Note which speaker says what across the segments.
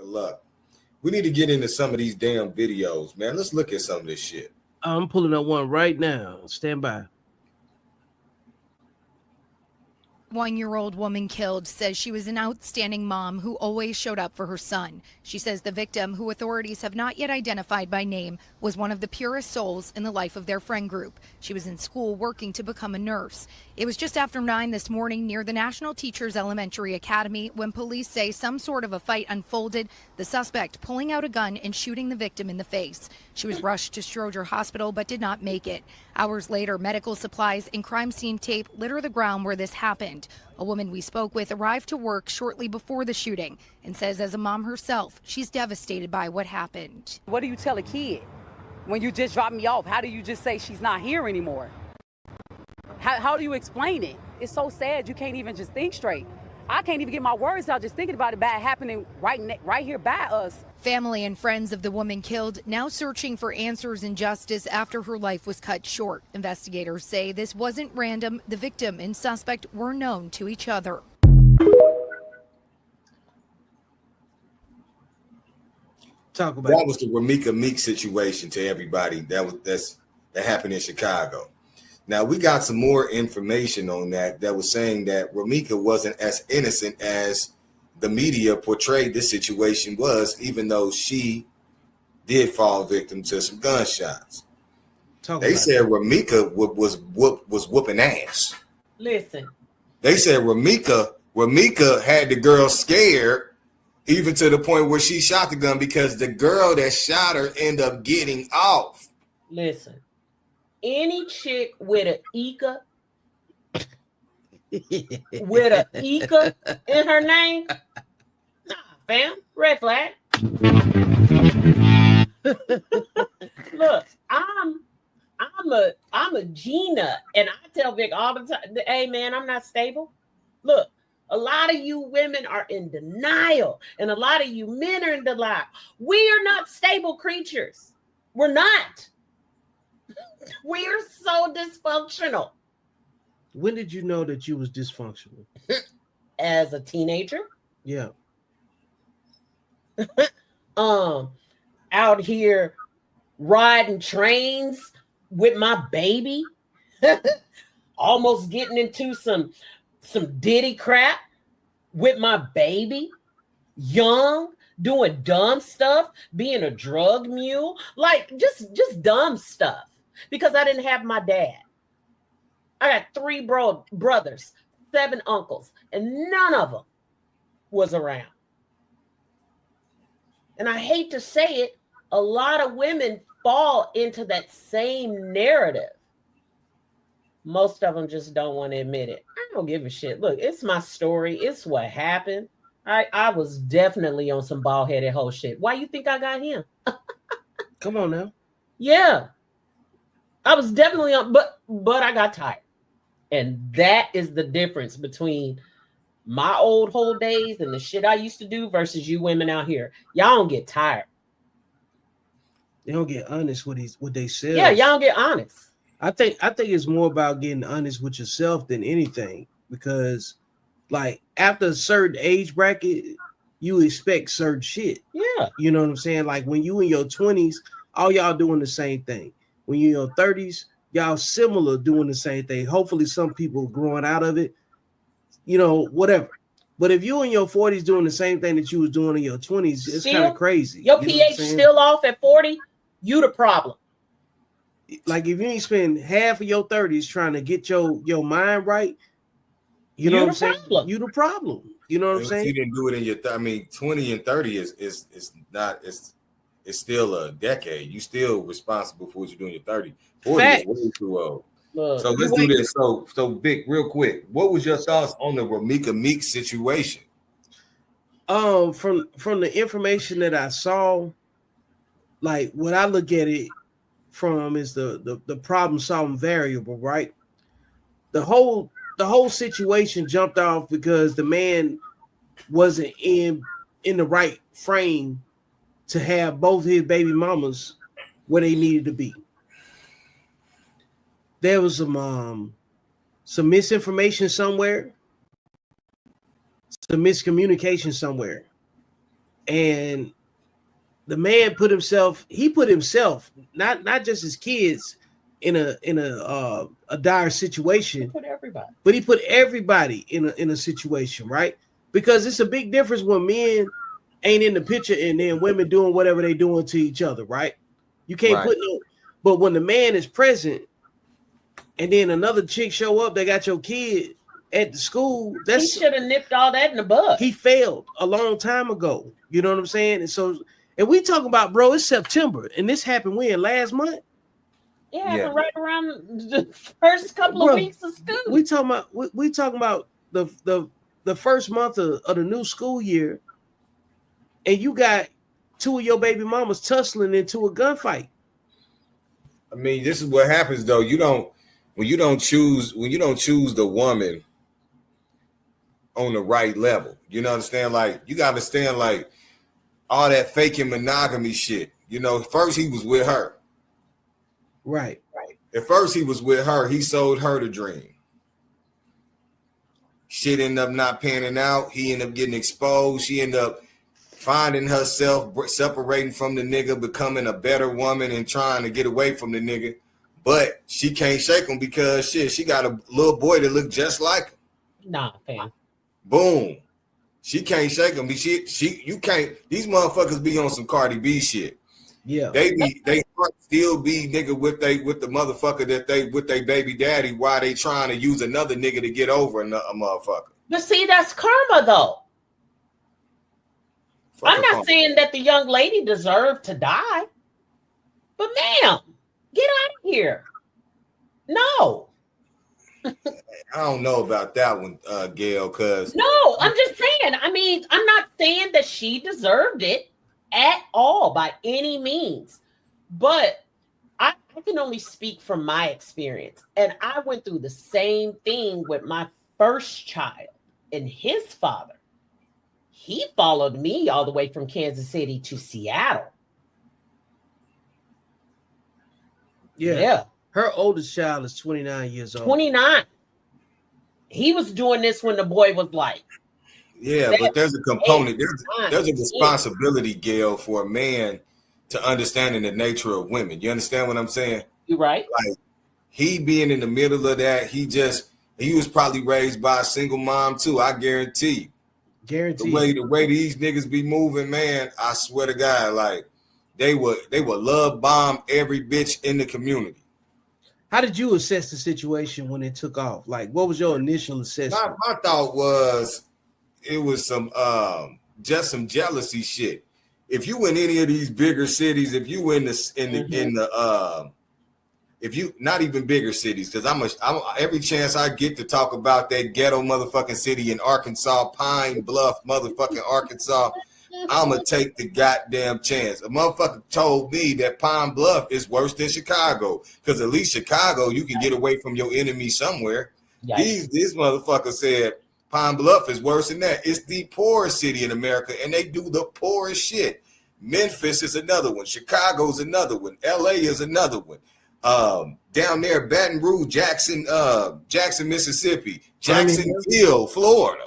Speaker 1: luck. We need to get into some of these damn videos, man. Let's look at some of this shit.
Speaker 2: I'm pulling up one right now. Stand by.
Speaker 3: 1-year-old woman killed says she was an outstanding mom who always showed up for her son. She says the victim, who authorities have not yet identified by name, was one of the purest souls in the life of their friend group. She was in school working to become a nurse. It was just after 9 this morning near the National Teachers Elementary Academy when police say some sort of a fight unfolded, the suspect pulling out a gun and shooting the victim in the face. She was rushed to Stroger Hospital but did not make it. Hours later, medical supplies and crime scene tape litter the ground where this happened. A woman we spoke with arrived to work shortly before the shooting and says as a mom herself, she's devastated by what happened.
Speaker 4: What do you tell a kid when you just drop me off? How do you just say she's not here anymore? How do you explain it? It's so sad you can't even just think straight. I can't even get my words out just thinking about it bad happening right here by us.
Speaker 3: Family and friends of the woman killed now searching for answers and justice after her life was cut short. Investigators say this wasn't random. The victim and suspect were known to each other.
Speaker 2: Talk about
Speaker 1: that was the Ramika Meek situation to everybody. That happened in Chicago. Now we got some more information on that was saying that Ramika wasn't as innocent as the media portrayed this situation was, even though she did fall victim to some gunshots. They said Ramika was whooping ass.
Speaker 5: Listen.
Speaker 1: They said Ramika had the girl scared, even to the point where she shot the gun because the girl that shot her ended up getting off.
Speaker 5: Listen. Any chick with an Ika in her name, nah, fam, red flag. Look, I'm a Gina, and I tell Vic all the time, hey man, I'm not stable. Look, a lot of you women are in denial, and a lot of you men are in denial. We are not stable creatures. We're not. We're so dysfunctional.
Speaker 2: When did you know that you was dysfunctional?
Speaker 5: As a teenager?
Speaker 2: Yeah.
Speaker 5: Out here riding trains with my baby, almost getting into some Diddy crap with my baby, young, doing dumb stuff, being a drug mule, like just dumb stuff. Because I didn't have my dad. I got 3 brothers, 7 uncles, and none of them was around. And I hate to say it, a lot of women fall into that same narrative. Most of them just don't want to admit it. I don't give a shit. Look, it's my story. It's what happened. I was definitely on some bald-headed hoe shit. Why you think I got him?
Speaker 2: Come on now.
Speaker 5: Yeah. I was definitely on, but I got tired. And that is the difference between my old whole days and the shit I used to do versus you women out here. Y'all don't get tired.
Speaker 2: They don't get honest with what they say.
Speaker 5: Yeah, y'all don't get honest.
Speaker 2: I think it's more about getting honest with yourself than anything, because like after a certain age bracket, you expect certain shit.
Speaker 5: Yeah.
Speaker 2: You know what I'm saying? Like when you in your 20s, all y'all doing the same thing. When you're in your 30s, y'all similar doing the same thing. Hopefully some people growing out of it, whatever. But if you in your 40s doing the same thing that you was doing in your 20s, it's kind of crazy.
Speaker 5: Your pH still off at 40, you the problem.
Speaker 2: Like if you ain't spend half of your 30s trying to get your mind right, you know what I'm saying? You the problem. You know what I'm saying?
Speaker 1: You didn't do it in your 20 and 30 is not it's still a decade. You still responsible for what you do in your 30. 40 is way too old. Look, so let's do this. So Vic, real quick, what was your thoughts on the Ramika Meek situation?
Speaker 2: From the information that I saw, like what I look at it from is the problem solving variable, right? The whole situation jumped off because the man wasn't in the right frame to have both his baby mamas where they needed to be. There was some misinformation somewhere, some miscommunication somewhere. and the man put himself, not just his kids in a dire situation,
Speaker 5: Put everybody.
Speaker 2: but he put everybody in a situation, right? Because it's a big difference when men ain't in the picture and then women doing whatever they doing to each other, right? You can't
Speaker 1: Right.
Speaker 2: put no, but when the man is present and then another chick show up, they got your kid at the school,
Speaker 5: He
Speaker 2: that's
Speaker 5: should have nipped all that in the bud.
Speaker 2: he failed a long time ago. You know what I'm saying? And so, and we talking about, bro, it's September, and this happened when last month.
Speaker 5: It happened
Speaker 1: Yeah.
Speaker 5: right around the first couple
Speaker 2: Bro,
Speaker 5: of weeks of school.
Speaker 2: We talking about the first month of the new school year, and you got two of your baby mamas tussling into a gunfight.
Speaker 1: I mean, this is what happens though. When you don't choose the woman on the right level. You know, understand? Like, you gotta understand, like, all that faking monogamy shit. You know, first he was with her.
Speaker 2: Right.
Speaker 1: At first he was with her. He sold her the dream. Shit ended up not panning out. He ended up getting exposed. She ended up finding herself separating from the nigga, becoming a better woman and trying to get away from the nigga. But she can't shake him because shit, she got a little boy that look just like him.
Speaker 5: Nah, fam.
Speaker 1: Boom. She can't shake him. You can't. These motherfuckers be on some Cardi B shit.
Speaker 2: Yeah.
Speaker 1: They still be nigga with the motherfucker that they with their baby daddy while they trying to use another nigga to get over a motherfucker.
Speaker 5: But see, that's karma, though.
Speaker 1: Fuck
Speaker 5: I'm
Speaker 1: a
Speaker 5: not
Speaker 1: karma.
Speaker 5: saying that the young lady deserved to die, but ma'am, get out of here. No,
Speaker 1: I don't know about that one, Gail, because
Speaker 5: no, I'm just saying. I mean, I'm not saying that she deserved it at all by any means, but I can only speak from my experience. And I went through the same thing with my first child and his father. He followed me all the way from Kansas City to Seattle.
Speaker 2: Yeah. Her oldest child is 29 years old.
Speaker 5: 29. He was doing this when the boy was like,
Speaker 1: yeah, but there's a component. There's a
Speaker 5: 9,
Speaker 1: responsibility, Gail, for a man to understanding the nature of women. You understand what I'm saying?
Speaker 5: you right?
Speaker 1: Like, he being in the middle of that, he was probably raised by a single mom too. I guarantee you.
Speaker 2: Guaranteed.
Speaker 1: The way these niggas be moving, man, I swear to God, like they would love bomb every bitch in the community.
Speaker 2: How did you assess the situation when it took off? Like, what was your initial assessment?
Speaker 1: My thought was it was some just some jealousy shit. If you in any of these bigger cities, if you in the if you not even bigger cities, because I'm every chance I get to talk about that ghetto motherfucking city in Arkansas, Pine Bluff, motherfucking Arkansas, I'ma take the goddamn chance. A motherfucker told me that Pine Bluff is worse than Chicago, because at least Chicago you can get away from your enemy somewhere.
Speaker 5: Yikes.
Speaker 1: This motherfucker said Pine Bluff is worse than that. It's the poorest city in America, and they do the poorest shit. Memphis is another one. Chicago's another one. LA is another one. Down there, Baton Rouge, Jackson, Mississippi, Jacksonville, Florida.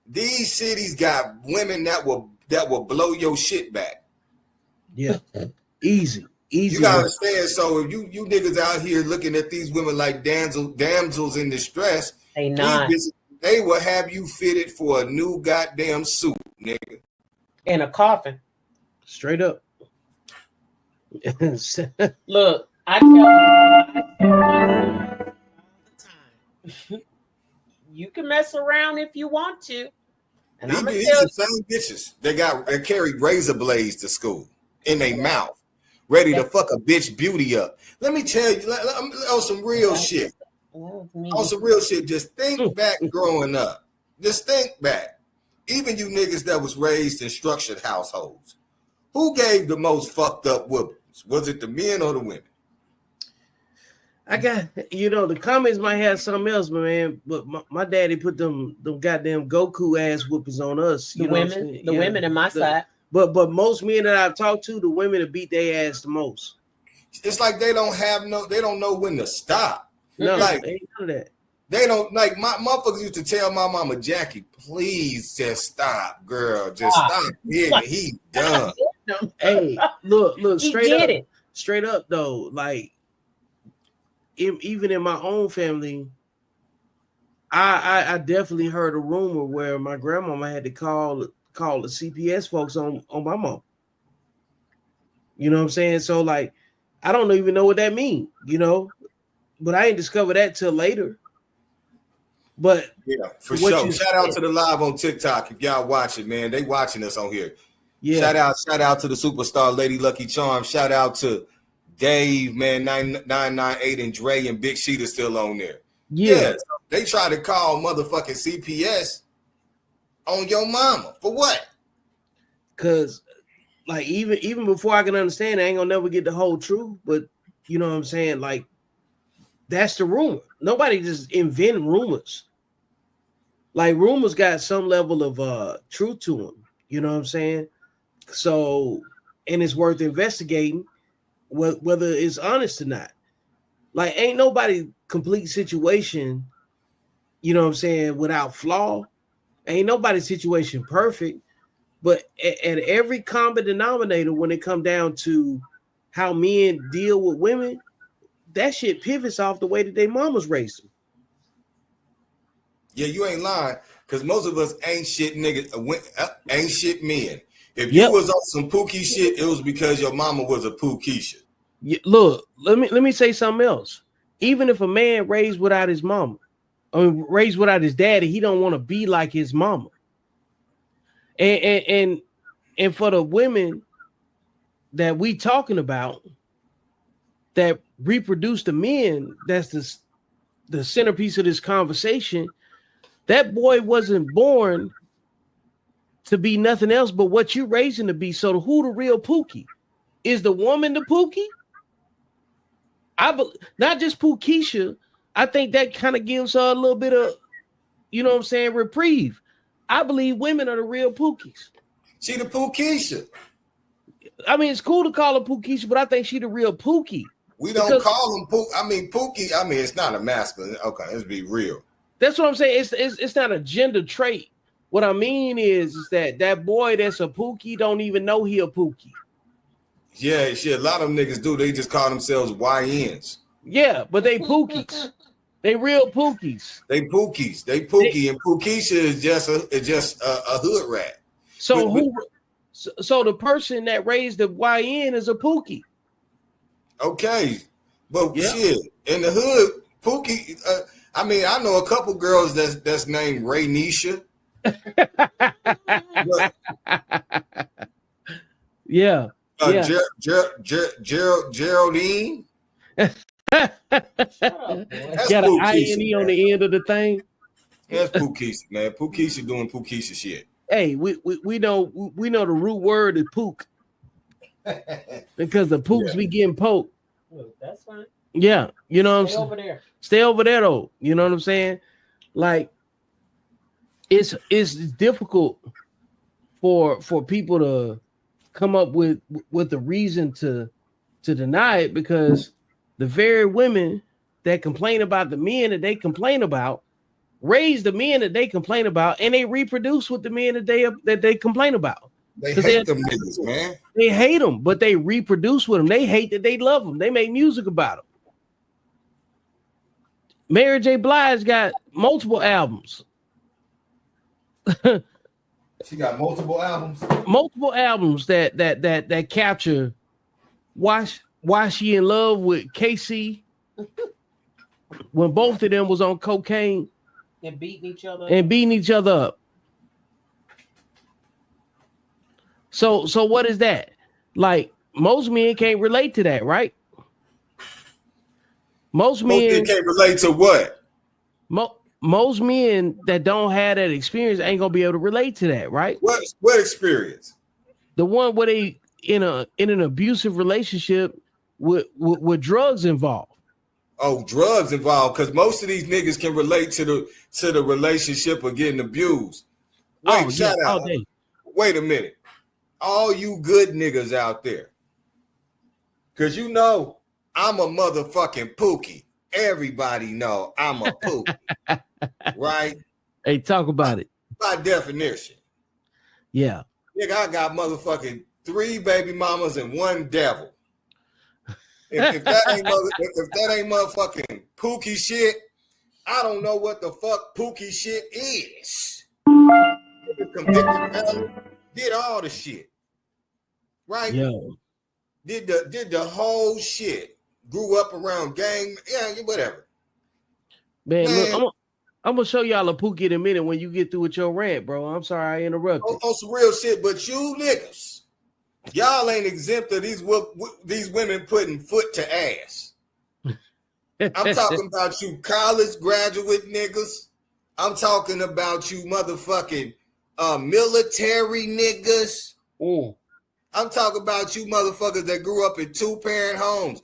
Speaker 1: These cities got women that will blow your shit back.
Speaker 2: Yeah, easy.
Speaker 1: You gotta understand. So if you niggas out here looking at these women like damsels in distress,
Speaker 5: They not
Speaker 1: they will have you fitted for a new goddamn suit, nigga.
Speaker 5: in a coffin.
Speaker 2: Straight up.
Speaker 5: Look, I tell you all the time. You can mess around if you want to. And I'm gonna
Speaker 1: These
Speaker 5: tell
Speaker 1: are same bitches. They carry razor blades to school in their mouth, ready to fuck a bitch beauty up. Let me tell you, on some real shit. On some real shit, just think back growing up. Just think back. Even you niggas that was raised in structured households, who gave the most fucked up whoopings? Was it the men or the women?
Speaker 2: I got, the comments might have something else, man. But my daddy put them goddamn Goku ass whoopings on us.
Speaker 5: the women in my side.
Speaker 2: But most men that I've talked to, the women have beat their ass the most.
Speaker 1: It's like they don't know when to stop.
Speaker 2: No,
Speaker 1: Like,
Speaker 2: ain't none of that.
Speaker 1: They don't like my motherfuckers used to tell my mama, Jackie, please just stop, girl. Just stop hitting. He done.
Speaker 2: Hey, look,
Speaker 5: He
Speaker 2: straight
Speaker 5: did
Speaker 2: up.
Speaker 5: it.
Speaker 2: Straight up though, like even in my own family, I definitely heard a rumor where my grandmama had to call the CPS folks on my mom. You know what I'm saying? So like, I don't even know what that means, you know, but I ain't discovered that till later. But
Speaker 1: Yeah, for
Speaker 2: what
Speaker 1: sure.
Speaker 2: you
Speaker 1: Shout out
Speaker 2: said-
Speaker 1: to the live on TikTok if y'all watching, man. They watching us on here.
Speaker 2: yeah,
Speaker 1: Shout out to the superstar Lady Lucky Charm. Shout out to Dave, man, 998 and Dre and Big Sheeta still on there.
Speaker 2: yeah.
Speaker 1: So they try to call motherfucking CPS on your mama. For what?
Speaker 2: Cause like even before I can understand, I ain't gonna never get the whole truth. But you know what I'm saying? Like that's the rumor. Nobody just invent rumors. Like rumors got some level of truth to them. You know what I'm saying? So, and it's worth investigating whether it's honest or not. Like ain't nobody complete situation, you know what I'm saying, without flaw. Ain't nobody's situation perfect. But at every common denominator, when it come down to how men deal with women, that shit pivots off the way that their mamas raised them.
Speaker 1: Yeah, you ain't lying. Because most of us ain't shit niggas, ain't shit men. If
Speaker 2: Yep.
Speaker 1: you was on some Pookie shit, it was because your mama was a Pookisha.
Speaker 2: Look, let me say something else. Even if a man raised without his mama, I mean raised without his daddy, he don't want to be like his mama. And for the women that we talking about that reproduce the men, that's the centerpiece of this conversation. That boy wasn't born to be nothing else but what you raising to be. So who the real Pookie? Is the woman the Pookie? Not just Pookisha. I think that kind of gives her a little bit of, you know what I'm saying, reprieve. I believe women are the real Pookies.
Speaker 1: She the Pookisha.
Speaker 2: I mean, it's cool to call her Pookisha, but I think she the real Pookie.
Speaker 1: We don't call them Pook. I mean, Pookie. I mean, it's not a masculine. Okay, let's be real.
Speaker 2: That's what I'm saying. It's not a gender trait. What I mean is that boy that's a Pookie don't even know he a Pookie.
Speaker 1: Yeah, shit. A lot of them niggas do. They just call themselves YNs.
Speaker 2: Yeah, but they Pookies. They real Pookies.
Speaker 1: They Pookies. They Pookie, and Pookisha is just a hood rat.
Speaker 2: So So the person that raised the YN is a Pookie.
Speaker 1: Okay, but
Speaker 2: Yeah.
Speaker 1: shit, in the hood, Pookie. I mean, I know a couple girls that's named Ray Nisha. But,
Speaker 2: Yeah. Yeah.
Speaker 1: Geraldine.
Speaker 5: Shut up, boy.
Speaker 1: That's
Speaker 2: Got an
Speaker 1: Pookisha,
Speaker 2: INE on
Speaker 1: man.
Speaker 2: the end of the thing.
Speaker 1: That's Pookisha, man. Pookisha doing Pookisha shit.
Speaker 2: Hey, we know the root word is pook because the pooks be getting poked.
Speaker 5: Look, that's fine.
Speaker 2: Yeah, you know what I'm
Speaker 5: Stay
Speaker 2: saying.
Speaker 5: over there.
Speaker 2: Stay over there though. You know what I'm saying? Like it's difficult for people to come up with the reason to deny it, because the very women that complain about the men that they complain about raise the men that they complain about, and they reproduce with the men that they complain about.
Speaker 1: They
Speaker 2: 'Cause
Speaker 1: hate them niggas, man.
Speaker 2: They hate them, but they reproduce with them. They hate that they love them. They make music about them. Mary J. Blige got multiple albums.
Speaker 1: She got multiple albums.
Speaker 2: Multiple albums that capture why she in love with Casey when both of them was on cocaine
Speaker 5: And beating each other.
Speaker 2: and beating each other up. So what is that? Like most men can't relate to that, right? Most
Speaker 1: Most
Speaker 2: men
Speaker 1: men can't relate to what?
Speaker 2: most men that don't have that experience ain't gonna be able to relate to that, right?
Speaker 1: What experience?
Speaker 2: The one where they in an abusive relationship with drugs involved.
Speaker 1: Oh, drugs involved, because most of these niggas can relate to the relationship of getting abused. Wait, shout out.
Speaker 2: all day.
Speaker 1: Wait a minute. All you good niggas out there. Because you know I'm a motherfucking Pookie. everybody know I'm a poop, right?
Speaker 2: Hey, talk about it.
Speaker 1: By definition.
Speaker 2: Yeah.
Speaker 1: Nigga, I got motherfucking 3 baby mamas and 1 devil. If that ain't motherfucking Pookie shit, I don't know what the fuck Pookie shit is. Convicted felon, did all the shit. Right?
Speaker 2: Yo.
Speaker 1: Did the whole shit. Grew up around gang, yeah, whatever.
Speaker 2: Man, look, I'm gonna show y'all a Pookie in a minute when you get through with your rant, bro. I'm sorry I interrupted.
Speaker 1: On some real shit, but you niggas, y'all ain't exempt of these women putting foot to ass. I'm talking about you college graduate niggas. I'm talking about you motherfucking military niggas.
Speaker 2: Mm.
Speaker 1: I'm talking about you motherfuckers that grew up in 2-parent homes.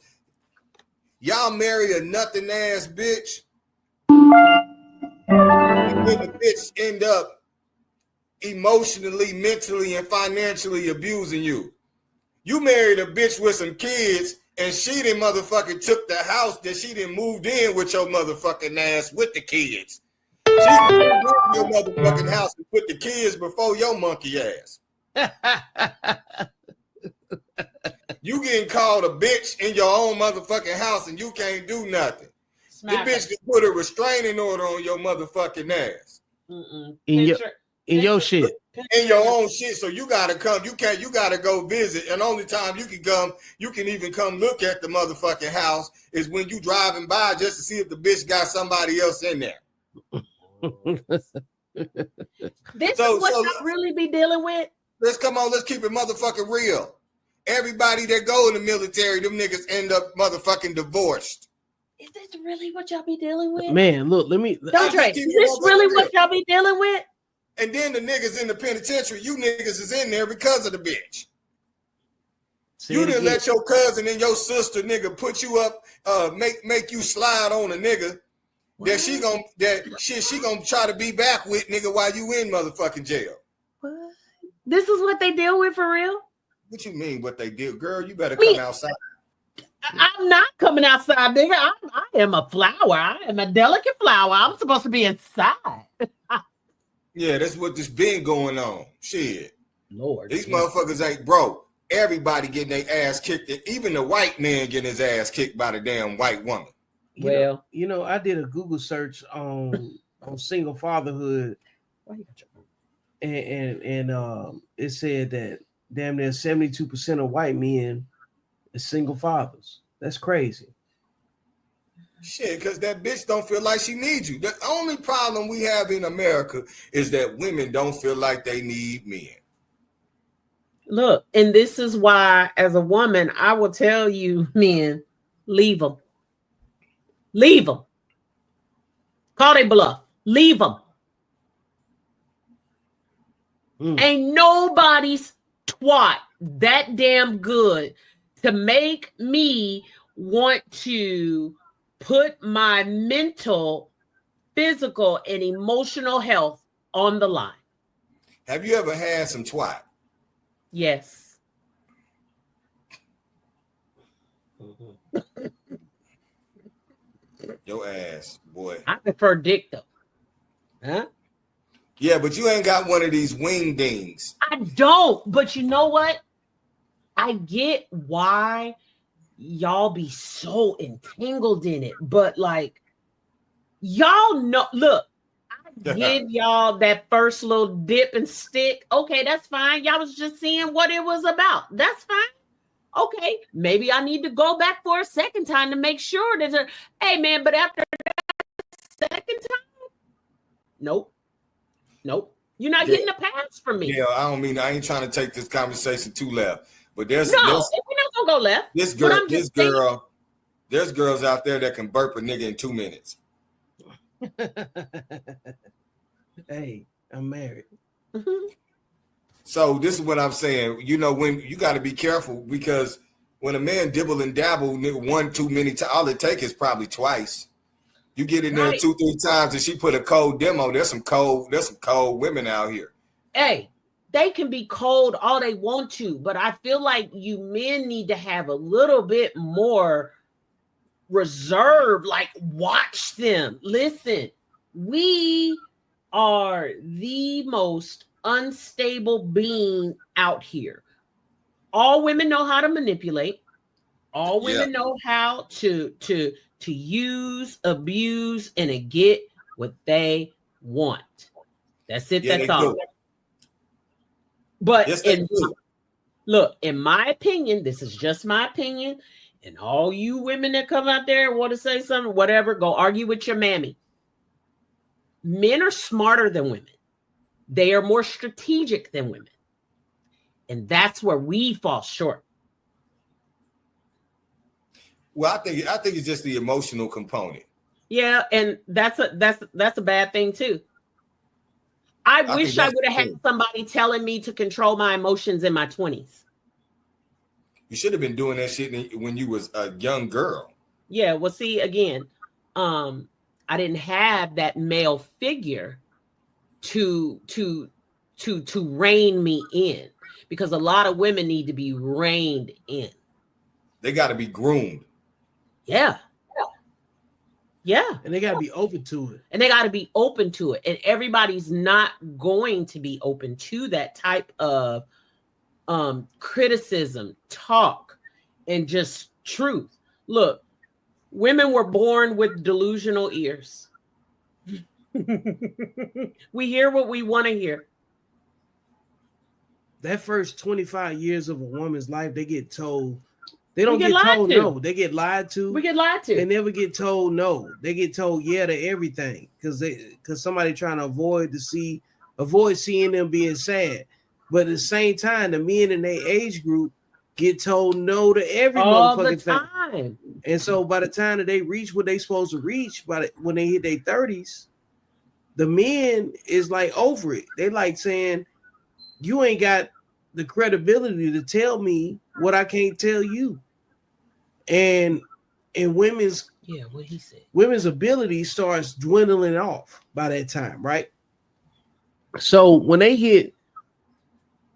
Speaker 1: Y'all marry a nothing ass bitch. And then the bitch end up emotionally, mentally, and financially abusing you. You married a bitch with some kids, and she done motherfucking took the house that she done moved in with your motherfucking ass with the kids. She moved in your motherfucking house and put the kids before your monkey ass. You getting called a bitch in your own motherfucking house and you can't do nothing.
Speaker 5: Smack
Speaker 1: the bitch can put a restraining order on your motherfucking ass.
Speaker 2: In your shit.
Speaker 1: In your own shit. So you gotta come. You gotta go visit. And only time you can come, you can even come look at the motherfucking house is when you driving by just to see if the bitch got somebody else in there.
Speaker 5: This is what y'all really be dealing with.
Speaker 1: Let's keep it motherfucking real. Everybody that go in the military, them niggas end up motherfucking divorced.
Speaker 5: Is this really what y'all be dealing with?
Speaker 2: Man, look,
Speaker 5: Don't Trey, is this really what y'all be dealing with?
Speaker 1: And then the niggas in the penitentiary, you niggas is in there because of the bitch. You didn't let your cousin and your sister nigga put you up, make you slide on a nigga that she gonna try to be back with nigga while you in motherfucking jail.
Speaker 5: What? This is what they deal with for real?
Speaker 1: What you mean what they did? Girl, you better come outside.
Speaker 5: I'm not coming outside, nigga. I am a flower. I am a delicate flower. I'm supposed to be inside.
Speaker 1: Yeah, that's what this been going on. Shit.
Speaker 5: Lord.
Speaker 1: These motherfuckers ain't broke. Everybody getting their ass kicked. Even the white man getting his ass kicked by the damn white woman.
Speaker 2: You know, I did a Google search on single fatherhood. And it said that damn near 72% of white men is single fathers. That's crazy.
Speaker 1: Shit, because that bitch don't feel like she needs you. The only problem we have in America is that women don't feel like they need men.
Speaker 5: Look, and this is why, as a woman, I will tell you, men, leave them. Leave them. Call they bluff. Leave them. Ain't nobody's twat that damn good to make me want to put my mental, physical, and emotional health on the line.
Speaker 1: Have you ever had some twat?
Speaker 5: Yes.
Speaker 1: Your ass, boy.
Speaker 5: I prefer dick though. Huh?
Speaker 1: Yeah, but you ain't got one of these wing dings.
Speaker 5: I don't, but you know what? I get why y'all be so entangled in it, but like y'all know, look, I give y'all that first little dip and stick. Okay, that's fine. Y'all was just seeing what it was about. That's fine. Okay, maybe I need to go back for a second time to make sure that hey man, but after that second time, nope. You're not getting a pass from me.
Speaker 1: Yeah, I ain't trying to take this conversation too left. But there's
Speaker 5: we're not gonna go left.
Speaker 1: There's girls out there that can burp a nigga in 2 minutes.
Speaker 2: Hey, I'm married.
Speaker 1: So this is what I'm saying. You know, when you got to be careful because when a man dibble and dabble one too many times, all it takes is probably twice. You get in there 2-3 times and she put a cold demo. There's some cold women out here.
Speaker 5: Hey, they can be cold all they want to, but I feel like you men need to have a little bit more reserved. Like, watch them. Listen, we are the most unstable being out here. All women know how to manipulate. All women know how to use, abuse, and to get what they want. That's it. That's all. But look, in my opinion, this is just my opinion, and all you women that come out there and want to say something, whatever, go argue with your mammy. Men are smarter than women. They are more strategic than women. And that's where we fall short.
Speaker 1: Well, I think it's just the emotional component.
Speaker 5: Yeah, and that's a bad thing too. I wish I would have had somebody telling me to control my emotions in my 20s.
Speaker 1: You should have been doing that shit when you was a young girl.
Speaker 5: Yeah, well, see, again, I didn't have that male figure to rein me in, because a lot of women need to be reined in.
Speaker 1: They got to be groomed.
Speaker 5: Yeah.
Speaker 2: And they got to be open to it.
Speaker 5: And everybody's not going to be open to that type of criticism, talk, and just truth. Look, women were born with delusional ears. We hear what we want to hear.
Speaker 2: That first 25 years of a woman's life, they get told. They don't get told no. They get lied to.
Speaker 5: We get lied to.
Speaker 2: They never get told no. They get told yeah to everything because somebody trying to avoid seeing them being sad. But at the same time, the men in their age group get told no to every motherfucking thing. And so by the time that they reach what they supposed to reach, when they hit their 30s, the men is like over it. They like saying, you ain't got the credibility to tell me what I can't tell you. And women's ability starts dwindling off by that time, right? So when they hit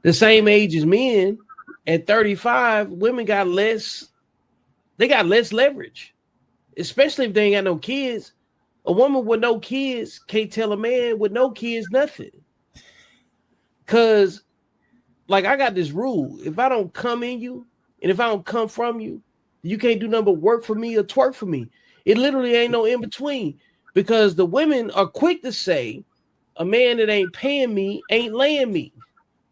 Speaker 2: the same age as men at 35, women got less leverage, especially if they ain't got no kids. A woman with no kids can't tell a man with no kids nothing. Cause like I got this rule: if I don't come in you, and if I don't come from you, you can't do nothing but work for me or twerk for me. It literally ain't no in between, because the women are quick to say a man that ain't paying me ain't laying me.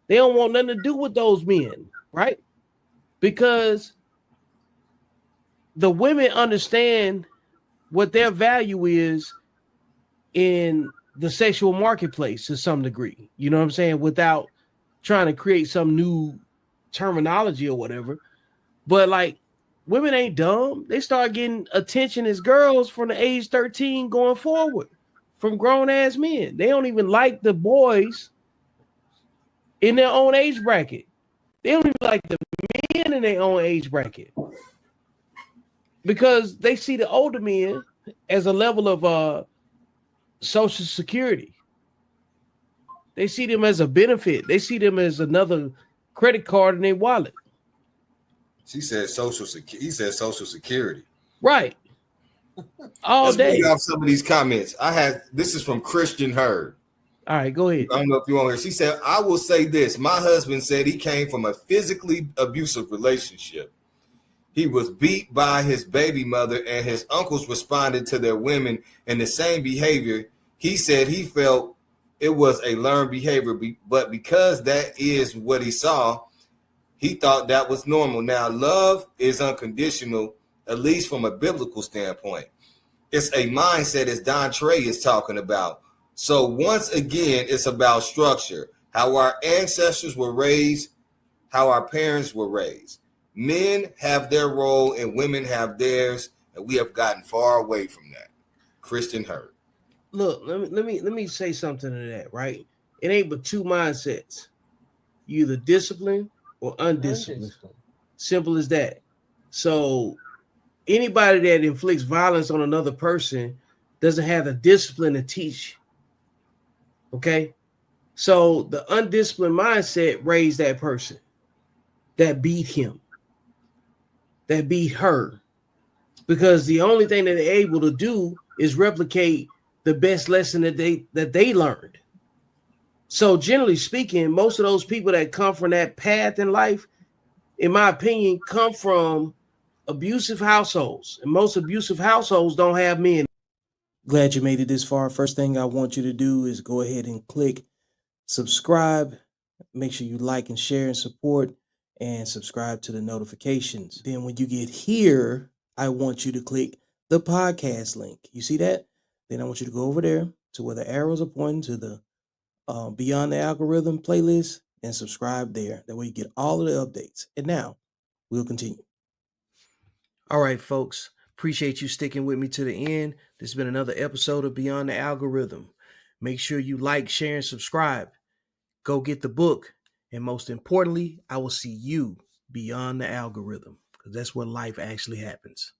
Speaker 2: They don't want nothing to do with those men, right? Because the women understand what their value is in the sexual marketplace to some degree. You know what I'm saying? Without trying to create some new terminology or whatever. But like, women ain't dumb. They start getting attention as girls from the age 13 going forward from grown ass men. They don't even like the boys in their own age bracket. They don't even like the men in their own age bracket, because they see the older men as a level of social security. They see them as a benefit. They see them as another credit card in their wallet.
Speaker 1: She said social security. He said social security.
Speaker 2: Right. All
Speaker 1: Let's
Speaker 2: day.
Speaker 1: bring up some of these comments. This is from Christian Hurd.
Speaker 2: All right, go ahead.
Speaker 1: I don't know if you want to hear. She said, I will say this. My husband said he came from a physically abusive relationship. He was beat by his baby mother, and his uncles responded to their women in the same behavior. He said he felt it was a learned behavior, but because that is what he saw, he thought that was normal. Now, love is unconditional, at least from a biblical standpoint. It's a mindset, as Don Trey is talking about. So once again, it's about structure, how our ancestors were raised, how our parents were raised. Men have their role and women have theirs, and we have gotten far away from that. Christian Hurd.
Speaker 2: Look, let me say something to that, right? It ain't but two mindsets. You either disciplined or undisciplined. Simple as that. So anybody that inflicts violence on another person doesn't have the discipline to teach. Okay? So the undisciplined mindset raised that person that beat him, that beat her. because the only thing that they're able to do is replicate the best lesson that they learned. So generally speaking, most of those people that come from that path in life, in my opinion, come from abusive households, and most abusive households don't have men. Glad you made it this far. First thing I want you to do is go ahead and click subscribe. Make sure you like and share and support, and subscribe to the notifications. Then when you get here, I want you to click the podcast link. You see that? Then I want you to go over there to where the arrows are pointing to the Beyond the Algorithm playlist and subscribe there. That way you get all of the updates. And now we'll continue. All right, folks. Appreciate you sticking with me to the end. This has been another episode of Beyond the Algorithm. Make sure you like, share, and subscribe. Go get the book. And most importantly, I will see you beyond the algorithm, because that's where life actually happens.